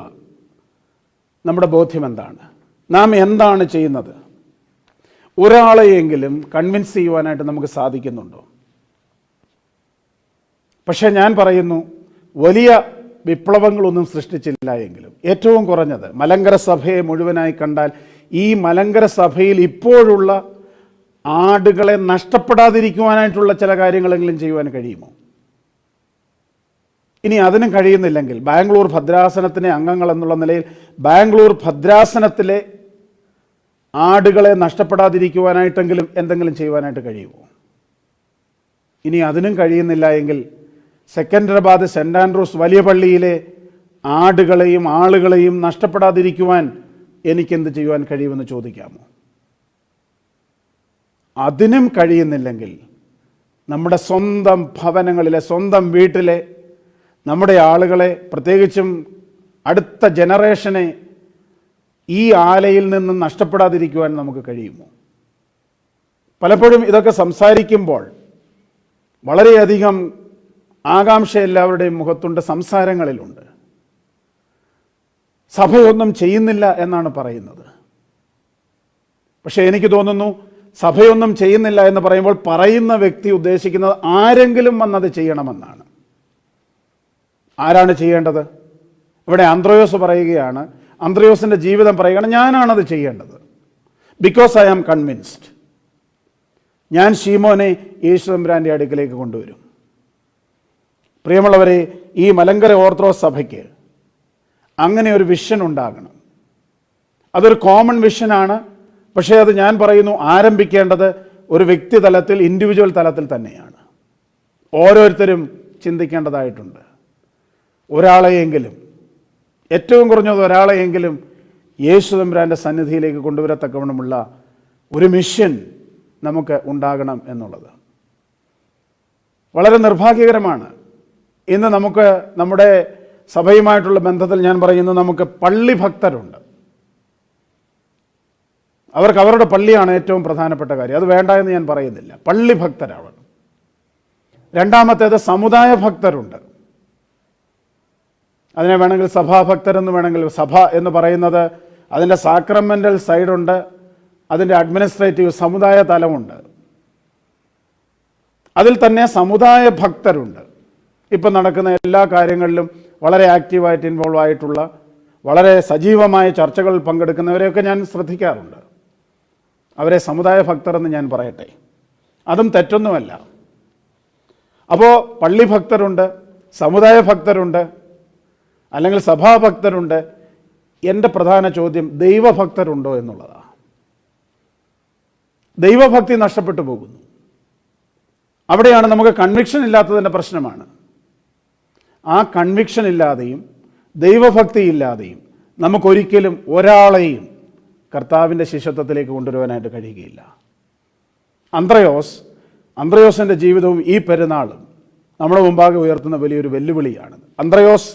നമ്മുടെ ബോധ്യം എന്താണ്? നാം എന്താണ് ചെയ്യുന്നത്? ഒരാളെയെങ്കിലും കൺവിൻസ് ചെയ്യുവാനായിട്ട് നമുക്ക് സാധിക്കുന്നുണ്ടോ? പക്ഷേ ഞാൻ പറയുന്നു, വലിയ വിപ്ലവങ്ങളൊന്നും സൃഷ്ടിച്ചില്ല എങ്കിലും ഏറ്റവും കുറഞ്ഞത് മലങ്കര സഭയെ മുഴുവനായി കണ്ടാൽ, ഈ മലങ്കര സഭയിൽ ഇപ്പോഴുള്ള ആടുകളെ നഷ്ടപ്പെടാതിരിക്കുവാനായിട്ടുള്ള ചില കാര്യങ്ങളെങ്കിലും ചെയ്യുവാൻ കഴിയുമോ? ഇനി അതിനും കഴിയുന്നില്ലെങ്കിൽ, ബാംഗ്ലൂർ ഭദ്രാസനത്തിലെ അംഗങ്ങൾ എന്നുള്ള നിലയിൽ ബാംഗ്ലൂർ ഭദ്രാസനത്തിലെ ആടുകളെ നഷ്ടപ്പെടാതിരിക്കുവാനായിട്ടെങ്കിലും എന്തെങ്കിലും ചെയ്യുവാനായിട്ട് കഴിയുമോ? ഇനി അതിനും കഴിയുന്നില്ല എങ്കിൽ, സെക്കൻഡറാബാദ് സെൻറ് ആൻഡ്രൂസ് വലിയ പള്ളിയിലെ ആടുകളെയും ആളുകളെയും നഷ്ടപ്പെടാതിരിക്കുവാൻ എനിക്കെന്ത് ചെയ്യുവാൻ കഴിയുമെന്ന് ചോദിക്കാമോ? അതിനും കഴിയുന്നില്ലെങ്കിൽ, നമ്മുടെ സ്വന്തം ഭവനങ്ങളിലെ, സ്വന്തം വീട്ടിലെ നമ്മുടെ ആളുകളെ, പ്രത്യേകിച്ചും അടുത്ത ജനറേഷനെ ഈ ആലയിൽ നിന്നും നഷ്ടപ്പെടാതിരിക്കുവാൻ നമുക്ക് കഴിയുമോ? പലപ്പോഴും ഇതൊക്കെ സംസാരിക്കുമ്പോൾ വളരെയധികം ആകാംക്ഷ എല്ലാവരുടെയും മുഖത്തുണ്ട്, സംസാരങ്ങളിലുണ്ട്. സഭയൊന്നും ചെയ്യുന്നില്ല എന്നാണ് പറയുന്നത്. പക്ഷേ എനിക്ക് തോന്നുന്നു, സഭയൊന്നും ചെയ്യുന്നില്ല എന്ന് പറയുമ്പോൾ പറയുന്ന വ്യക്തി ഉദ്ദേശിക്കുന്നത് ആരെങ്കിലും വന്നത് ചെയ്യണമെന്നാണ്. ആരാണ് ചെയ്യേണ്ടത്? ഇവിടെ അന്ത്രയോസ് പറയുകയാണ്, അന്ത്രയോസിൻ്റെ ജീവിതം പറയുകയാണ്, ഞാനാണത് ചെയ്യേണ്ടത്. Because I am convinced. ഞാൻ ശീമോനെ യേശു തമ്പുരാൻ്റെ അടുക്കിലേക്ക് കൊണ്ടുവരും. പ്രിയമുള്ളവരെ, ഈ മലങ്കര ഓർത്തഡോക്സ് സഭയ്ക്ക് അങ്ങനെ ഒരു വിഷൻ ഉണ്ടാകണം. അതൊരു കോമൺ വിഷനാണ്. പക്ഷേ അത് ഞാൻ പറയുന്നു, ആരംഭിക്കേണ്ടത് ഒരു വ്യക്തി തലത്തിൽ, ഇൻഡിവിജ്വൽ തലത്തിൽ തന്നെയാണ്. ഓരോരുത്തരും ചിന്തിക്കേണ്ടതായിട്ടുണ്ട്. ഒരാളെയെങ്കിലും, ഏറ്റവും കുറഞ്ഞത് ഒരാളെയെങ്കിലും യേശു തമ്പുരാൻ്റെ സന്നിധിയിലേക്ക് കൊണ്ടുവരത്തക്കവണ്ണമുള്ള ഒരു മിഷൻ നമുക്ക് ഉണ്ടാകണം എന്നുള്ളത് വളരെ നിർഭാഗ്യകരമാണ്. ഇന്ന് നമുക്ക് നമ്മുടെ സഭയുമായിട്ടുള്ള ബന്ധത്തിൽ ഞാൻ പറയുന്നു, നമുക്ക് പള്ളി ഭക്തരുണ്ട്. അവർക്ക് അവരുടെ പള്ളിയാണ് ഏറ്റവും പ്രധാനപ്പെട്ട കാര്യം. അത് വേണ്ട എന്ന് ഞാൻ പറയുന്നില്ല. പള്ളി ഭക്തരാണ്. രണ്ടാമത്തേത് സമുദായ ഭക്തരുണ്ട്. അതിനെ വേണമെങ്കിൽ സഭാഭക്തരെന്ന് വേണമെങ്കിൽ, സഭ എന്ന് പറയുന്നത് അതിൻ്റെ സാക്രമെൻ്റൽ സൈഡുണ്ട്, അതിൻ്റെ അഡ്മിനിസ്ട്രേറ്റീവ് സമുദായ തലമുണ്ട്. അതിൽ തന്നെ സമുദായ ഭക്തരുണ്ട്. ഇപ്പം നടക്കുന്ന എല്ലാ കാര്യങ്ങളിലും വളരെ ആക്റ്റീവായിട്ട് ഇൻവോൾവ് ആയിട്ടുള്ള, വളരെ സജീവമായ ചർച്ചകളിൽ പങ്കെടുക്കുന്നവരെയൊക്കെ ഞാൻ ശ്രദ്ധിക്കാറുണ്ട്. അവരെ സമുദായ ഭക്തരെന്ന് ഞാൻ പറയട്ടെ. അതും തെറ്റൊന്നുമല്ല. അപ്പോൾ പള്ളി ഭക്തരുണ്ട്, സമുദായ ഭക്തരുണ്ട്, അല്ലെങ്കിൽ സഭാഭക്തരുണ്ട്. എൻ്റെ പ്രധാന ചോദ്യം, ദൈവഭക്തരുണ്ടോ എന്നുള്ളതാണ്. ദൈവഭക്തി നഷ്ടപ്പെട്ടു പോകുന്നു. അവിടെയാണ് നമുക്ക് കൺവിക്ഷൻ ഇല്ലാത്തതിൻ്റെ പ്രശ്നമാണ്. ആ കൺവിക്ഷൻ ഇല്ലാതെയും ദൈവഭക്തി ഇല്ലാതെയും നമുക്കൊരിക്കലും ഒരാളെയും കർത്താവിൻ്റെ ശിഷ്യത്വത്തിലേക്ക് കൊണ്ടുവരുവാനായിട്ട് കഴിയുകയില്ല. അന്ത്രയോസ് അന്ത്രയോസിൻ്റെ ജീവിതവും ഈ പെരുന്നാളും നമ്മുടെ മുമ്പാകെ ഉയർത്തുന്ന വലിയൊരു വെല്ലുവിളിയാണ്. അന്ത്രയോസ്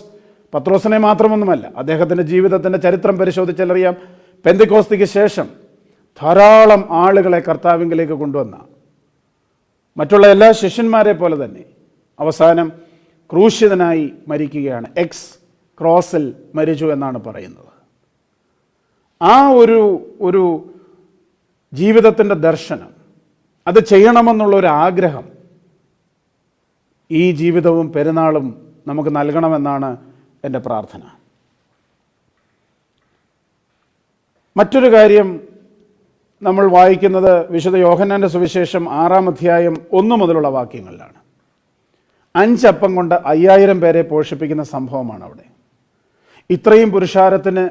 പത്രോസിനെ മാത്രമൊന്നുമല്ല, അദ്ദേഹത്തിൻ്റെ ജീവിതത്തിൻ്റെ ചരിത്രം പരിശോധിച്ചാലറിയാം, പെന്തക്കോസ്തിക്ക് ശേഷം ധാരാളം ആളുകളെ കർത്താവിങ്കിലേക്ക് കൊണ്ടുവന്ന, മറ്റുള്ള എല്ലാ ശിഷ്യന്മാരെ പോലെ തന്നെ അവസാനം ക്രൂശിതനായി മരിക്കുകയാണ്. എക്സ് ക്രോസിൽ മരിച്ചു എന്നാണ് പറയുന്നത്. ആ ഒരു ജീവിതത്തിൻ്റെ ദർശനം, അത് ചെയ്യണമെന്നുള്ളൊരു ആഗ്രഹം ഈ ജീവിതവും പെരുന്നാളും നമുക്ക് നൽകണമെന്നാണ് എൻ്റെ പ്രാർത്ഥന. മറ്റൊരു കാര്യം നമ്മൾ വായിക്കുന്നത് വിശുദ്ധ യോഹന്നാൻ്റെ സുവിശേഷം 6-ാം അധ്യായം 1 മുതലുള്ള വാക്യങ്ങളിലാണ്. 5 അപ്പം കൊണ്ട് 5000 പേരെ പോഷിപ്പിക്കുന്ന സംഭവമാണ് അവിടെ. ഇത്രയും പുരുഷാരത്തിന്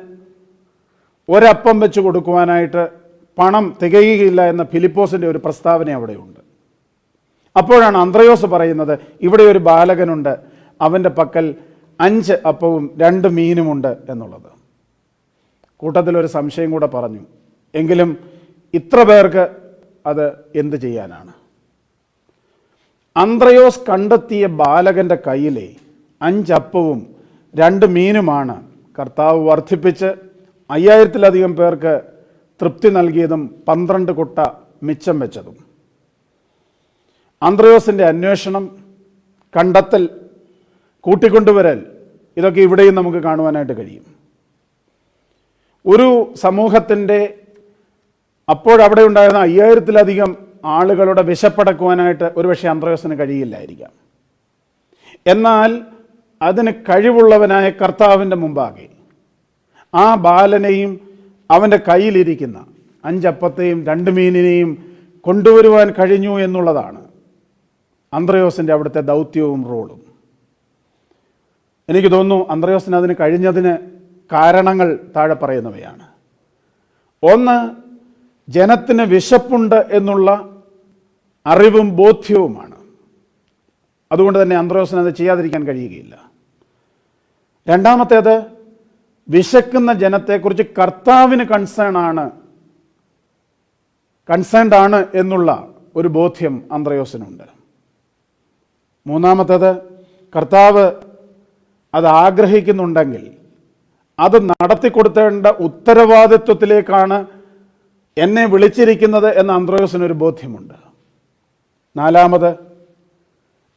ഒരപ്പം വെച്ച് കൊടുക്കുവാനായിട്ട് പണം തികയുകയില്ല എന്ന ഫിലിപ്പോസിൻ്റെ ഒരു പ്രസ്താവന അവിടെയുണ്ട്. അപ്പോഴാണ് അന്ത്രയോസ് പറയുന്നത്, ഇവിടെ ഒരു ബാലകനുണ്ട്, അവൻ്റെ പക്കൽ 5 അപ്പവും 2 മീനുമുണ്ട് എന്നുള്ളത്. കൂട്ടത്തിലൊരു സംശയം കൂടെ പറഞ്ഞു, എങ്കിലും ഇത്ര പേർക്ക് അത് എന്ത് ചെയ്യാനാണ്? അന്ത്രയോസ് കണ്ടെത്തിയ ബാലകൻ്റെ കയ്യിലെ 5 അപ്പവും 2 മീനുമാണ് കർത്താവ് വർദ്ധിപ്പിച്ച് 5000-ലധികം പേർക്ക് തൃപ്തി നൽകിയതും 12 കുട്ട മിച്ചം വെച്ചതും. അന്ത്രയോസിൻ്റെ അന്വേഷണം, കണ്ടെത്തൽ, കൂട്ടിക്കൊണ്ടുവരൽ, ഇതൊക്കെ ഇവിടെയും നമുക്ക് കാണുവാനായിട്ട് കഴിയും. ഒരു സമൂഹത്തിൻ്റെ അപ്പോഴവിടെ ഉണ്ടായിരുന്ന 5000-ലധികം ആളുകളുടെ വിശപ്പടക്കുവാനായിട്ട് ഒരുപക്ഷെ അന്ത്രയോസിന് കഴിയില്ലായിരിക്കാം. എന്നാൽ അതിന് കഴിവുള്ളവനായ കർത്താവിൻ്റെ മുമ്പാകെ ആ ബാലനെയും അവൻ്റെ കയ്യിലിരിക്കുന്ന 5 അപ്പത്തെയും 2 മീനിനെയും കൊണ്ടുവരുവാൻ കഴിഞ്ഞു എന്നുള്ളതാണ് അന്ത്രയോസിൻ്റെ അവിടുത്തെ ദൗത്യവും റോളും. എനിക്ക് തോന്നുന്നു അന്ത്രയോസിന് അതിന് കഴിഞ്ഞതിന് കാരണങ്ങൾ താഴെ പറയുന്നവയാണ്. ഒന്ന്, ജനത്തിന് വിശപ്പുണ്ട് എന്നുള്ള അറിവും ബോധ്യവുമാണ്. അതുകൊണ്ട് തന്നെ അന്ത്രയോസിന് അത് ചെയ്യാതിരിക്കാൻ കഴിയുകയില്ല. രണ്ടാമത്തേത്, വിശക്കുന്ന ജനത്തെക്കുറിച്ച് കർത്താവിന് കൺസേൺഡ് ആണ് എന്നുള്ള ഒരു ബോധ്യം അന്ത്രയോസിനുണ്ട്. മൂന്നാമത്തേത്, കർത്താവ് അത് ആഗ്രഹിക്കുന്നുണ്ടെങ്കിൽ അത് നടത്തിക്കൊടുത്തേണ്ട ഉത്തരവാദിത്വത്തിലേക്കാണ് എന്നെ വിളിച്ചിരിക്കുന്നത് എന്ന അന്ത്രയോസിനൊരു ബോധ്യമുണ്ട്. നാലാമത്,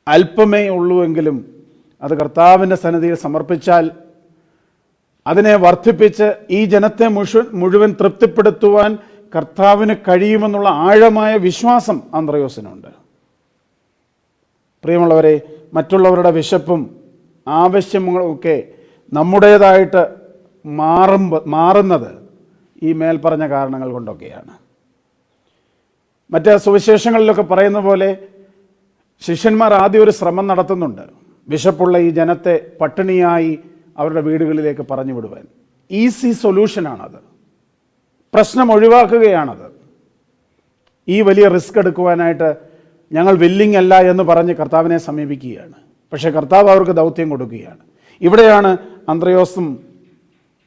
അല്പമേ ഉള്ളൂവെങ്കിലും അത് കർത്താവിൻ്റെ സന്നിധിയിൽ സമർപ്പിച്ചാൽ അതിനെ വർദ്ധിപ്പിച്ച് ഈ ജനത്തെ മുഴുവൻ തൃപ്തിപ്പെടുത്തുവാൻ കർത്താവിന് കഴിയുമെന്നുള്ള ആഴമായ വിശ്വാസം അന്ത്രയോസിനുണ്ട്. പ്രിയമുള്ളവരെ, മറ്റുള്ളവരുടെ വിശപ്പും ആവശ്യങ്ങളുമൊക്കെ നമ്മുടേതായിട്ട് മാറുന്നത് ഈ മേൽപ്പറഞ്ഞ കാരണങ്ങൾ കൊണ്ടൊക്കെയാണ്. മറ്റ് സുവിശേഷങ്ങളിലൊക്കെ പറയുന്ന പോലെ ശിഷ്യന്മാർ ആദ്യം ഒരു ശ്രമം നടത്തുന്നുണ്ട്, വിശപ്പുള്ള ഈ ജനത്തെ പട്ടിണിയായി അവരുടെ വീടുകളിലേക്ക് പറഞ്ഞു വിടുവാൻ. ഈസി സൊല്യൂഷനാണത്, പ്രശ്നം ഒഴിവാക്കുകയാണത്. ഈ വലിയ റിസ്ക് എടുക്കുവാനായിട്ട് ഞങ്ങൾ വില്ലിങ് അല്ല എന്ന് പറഞ്ഞ് കർത്താവിനെ സമീപിക്കുകയാണ്. പക്ഷേ കർത്താവ് അവർക്ക് ദൗത്യം കൊടുക്കുകയാണ്. ഇവിടെയാണ് അന്ത്രയോസും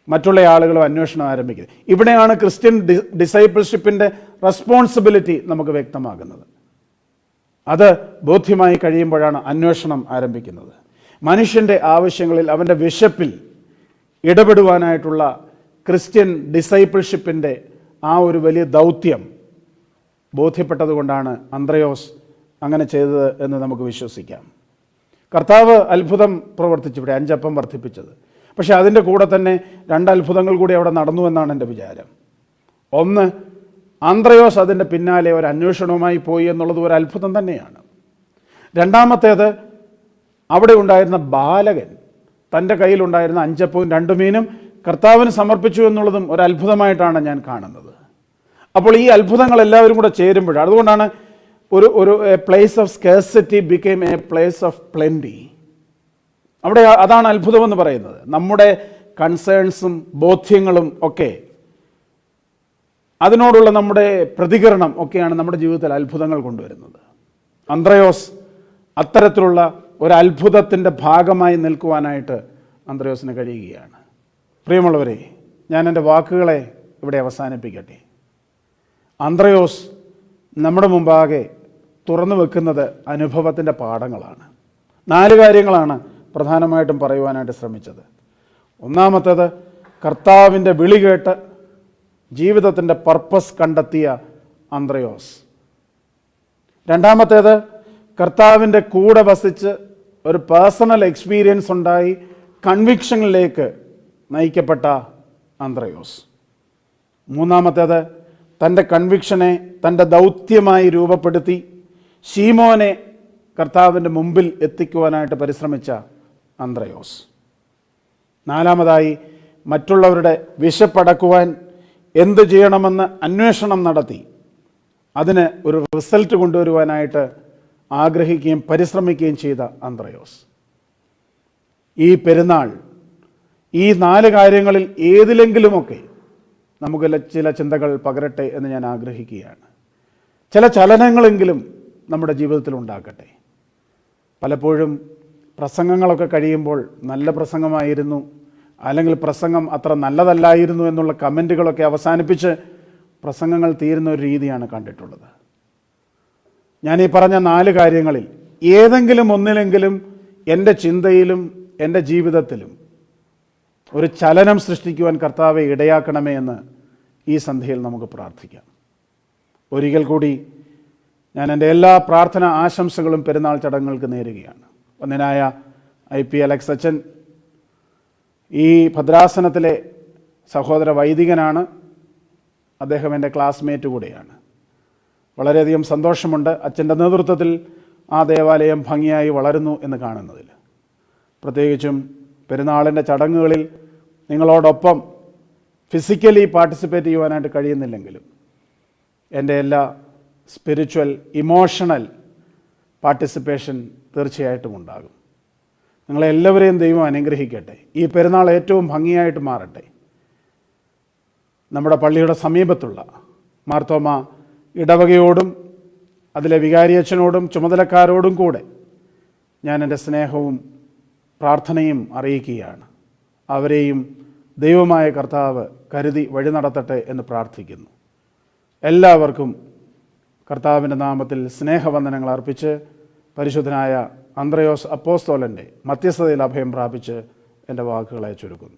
മറ്റുള്ള ആളുകളും അന്വേഷണം ആരംഭിക്കുന്നത്. ഇവിടെയാണ് ക്രിസ്ത്യൻ ഡിസൈപ്പിൾഷിപ്പിൻ്റെ റെസ്പോൺസിബിലിറ്റി നമുക്ക് വ്യക്തമാകുന്നത്. അത് ബോധ്യമായി കഴിയുമ്പോഴാണ് അന്വേഷണം ആരംഭിക്കുന്നത്. മനുഷ്യൻ്റെ ആവശ്യങ്ങളിൽ, അവൻ്റെ വിശപ്പിൽ ഇടപെടുവാനായിട്ടുള്ള ക്രിസ്ത്യൻ ഡിസൈപ്പിൾഷിപ്പിൻ്റെ ആ ഒരു വലിയ ദൗത്യം ബോധ്യപ്പെട്ടതുകൊണ്ടാണ് അന്ത്രയോസ് അങ്ങനെ ചെയ്തത് എന്ന് നമുക്ക് വിശ്വസിക്കാം. കർത്താവ് അത്ഭുതം പ്രവർത്തിച്ചു, ഇവിടെ 5 അപ്പം വർദ്ധിപ്പിച്ചത്. പക്ഷേ അതിൻ്റെ കൂടെ തന്നെ 2 അത്ഭുതങ്ങൾ കൂടി അവിടെ നടന്നു എന്നാണ് എൻ്റെ വിചാരം. ഒന്ന്, അന്ത്രയോസ് അതിൻ്റെ പിന്നാലെ ഒരു അന്വേഷണവുമായി പോയി എന്നുള്ളത് ഒരു അത്ഭുതം തന്നെയാണ്. രണ്ടാമത്തേത്, അവിടെ ഉണ്ടായിരുന്ന ബാലകൻ തൻ്റെ കയ്യിലുണ്ടായിരുന്ന 5 അപ്പവും 2 മീനും കർത്താവിന് സമർപ്പിച്ചു എന്നുള്ളതും ഒരു അത്ഭുതമായിട്ടാണ് ഞാൻ കാണുന്നത്. അപ്പോൾ ഈ അത്ഭുതങ്ങൾ എല്ലാവരും കൂടെ ചേരുമ്പോഴാണ്, അതുകൊണ്ടാണ് ഒരു place of scarcity became A place of plenty. അവിടെ അതാണ് അത്ഭുതമെന്ന് പറയുന്നത്. നമ്മുടെ കൺസേൺസും ബോധ്യങ്ങളും ഒക്കെ, അതിനോടുള്ള നമ്മുടെ പ്രതികരണം ഒക്കെയാണ് നമ്മുടെ ജീവിതത്തിൽ അത്ഭുതങ്ങൾ കൊണ്ടുവരുന്നത്. അന്ത്രയോസ് അത്തരത്തിലുള്ള ഒരു അത്ഭുതത്തിൻ്റെ ഭാഗമായി നിൽക്കുവാനായിട്ട് അന്ത്രയോസിന് കഴിയുകയാണ്. പ്രിയമുള്ളവരെ, ഞാൻ എൻ്റെ വാക്കുകളെ ഇവിടെ അവസാനിപ്പിക്കട്ടെ. അന്ത്രയോസ് നമ്മുടെ മുമ്പാകെ തുറന്നു വെക്കുന്നത് അനുഭവത്തിൻ്റെ പാഠങ്ങളാണ്. 4 കാര്യങ്ങളാണ് പ്രധാനമായിട്ടും പറയുവാനായിട്ട് ശ്രമിച്ചത്. ഒന്നാമത്തേത്, കർത്താവിൻ്റെ വിളി കേട്ട് ജീവിതത്തിൻ്റെ പർപ്പസ് കണ്ടെത്തിയ അന്ത്രയോസ്. രണ്ടാമത്തേത്, കർത്താവിൻ്റെ കൂടെ വസിച്ച് ഒരു പേഴ്സണൽ എക്സ്പീരിയൻസ് ഉണ്ടായി കൺവിക്ഷനിലേക്ക് നയിക്കപ്പെട്ട അന്ത്രയോസ്. മൂന്നാമത്തേത്, തൻ്റെ കൺവിക്ഷനെ തൻ്റെ ദൗത്യമായി രൂപപ്പെടുത്തി ശീമോനെ കർത്താവിൻ്റെ മുമ്പിൽ എത്തിക്കുവാനായിട്ട് പരിശ്രമിച്ച അന്ത്രയോസ്. നാലാമതായി, മറ്റുള്ളവരുടെ വിശപ്പടക്കുവാൻ എന്ത് ചെയ്യണമെന്ന് അന്വേഷണം നടത്തി അതിന് ഒരു റിസൾട്ട് കൊണ്ടുവരുവാനായിട്ട് ആഗ്രഹിക്കുകയും പരിശ്രമിക്കുകയും ചെയ്ത അന്ത്രയോസ്. ഈ പെരുന്നാൾ ഈ 4 കാര്യങ്ങളിൽ ഏതിലെങ്കിലുമൊക്കെ നമുക്ക് ചില ചിന്തകൾ പകരട്ടെ എന്ന് ഞാൻ ആഗ്രഹിക്കുകയാണ്. ചില ചലനങ്ങളെങ്കിലും നമ്മുടെ ജീവിതത്തിൽ ഉണ്ടാക്കട്ടെ. പലപ്പോഴും പ്രസംഗങ്ങളൊക്കെ കഴിയുമ്പോൾ നല്ല പ്രസംഗമായിരുന്നു, അല്ലെങ്കിൽ പ്രസംഗം അത്ര നല്ലതല്ലായിരുന്നു എന്നുള്ള കമൻറ്റുകളൊക്കെ അവസാനിപ്പിച്ച് പ്രസംഗങ്ങൾ തീരുന്ന ഒരു രീതിയാണ് കണ്ടിട്ടുള്ളത്. ഞാൻ ഈ പറഞ്ഞ 4 കാര്യങ്ങളിൽ ഏതെങ്കിലും ഒന്നിലെങ്കിലും എൻ്റെ ചിന്തയിലും എൻ്റെ ജീവിതത്തിലും ഒരു ചലനം സൃഷ്ടിക്കുവാൻ കർത്താവെ ഇടയാക്കണമേ എന്ന് ഈ സന്ധ്യയിൽ നമുക്ക് പ്രാർത്ഥിക്കാം. ഒരിക്കൽ കൂടി ഞാൻ എൻ്റെ എല്ലാ പ്രാർത്ഥന ആശംസകളും പെരുന്നാൾ ചടങ്ങുകൾക്ക് നേരുകയാണ്. ഒന്നിനായ IP അലക്സ് അച്ഛൻ ഈ ഭദ്രാസനത്തിലെ സഹോദര വൈദികനാണ്. അദ്ദേഹം എൻ്റെ ക്ലാസ്മേറ്റ് കൂടെയാണ്. വളരെയധികം സന്തോഷമുണ്ട് അച്ഛൻ്റെ നേതൃത്വത്തിൽ ആ ദേവാലയം ഭംഗിയായി വളരുന്നു എന്ന് കാണുന്നതിൽ. പ്രത്യേകിച്ചും പെരുന്നാളിൻ്റെ ചടങ്ങുകളിൽ നിങ്ങളോടൊപ്പം ഫിസിക്കലി പാർട്ടിസിപ്പേറ്റ് ചെയ്യുവാനായിട്ട് കഴിയുന്നില്ലെങ്കിലും എൻ്റെ എല്ലാ സ്പിരിച്വൽ ഇമോഷണൽ പാർട്ടിസിപ്പേഷൻ തീർച്ചയായിട്ടും ഉണ്ടാകും. നിങ്ങളെല്ലാവരെയും ദൈവം അനുഗ്രഹിക്കട്ടെ. ഈ പെരുന്നാൾ ഏറ്റവും ഭംഗിയായിട്ട് മാറട്ടെ. നമ്മുടെ പള്ളിയുടെ സമീപത്തുള്ള മാർത്തോമ ഇടവകയോടും അതിലെ വികാരിയച്ഛനോടും ചുമതലക്കാരോടും കൂടെ ഞാൻ എൻ്റെ സ്നേഹവും പ്രാർത്ഥനയും അറിയിക്കുകയാണ്. അവരെയും ദൈവമായ കർത്താവ് കരുതി വഴി നടത്തട്ടെ എന്ന് പ്രാർത്ഥിക്കുന്നു. എല്ലാവർക്കും കർത്താവിൻ്റെ നാമത്തിൽ സ്നേഹവന്ദനങ്ങൾ അർപ്പിച്ച് പരിശുദ്ധനായ അന്ത്രയോസ് അപ്പോസ്തോലൻ്റെ മധ്യസ്ഥതയിൽ അഭയം പ്രാപിച്ച് എൻ്റെ വാക്കുകളെ ചുരുക്കുന്നു.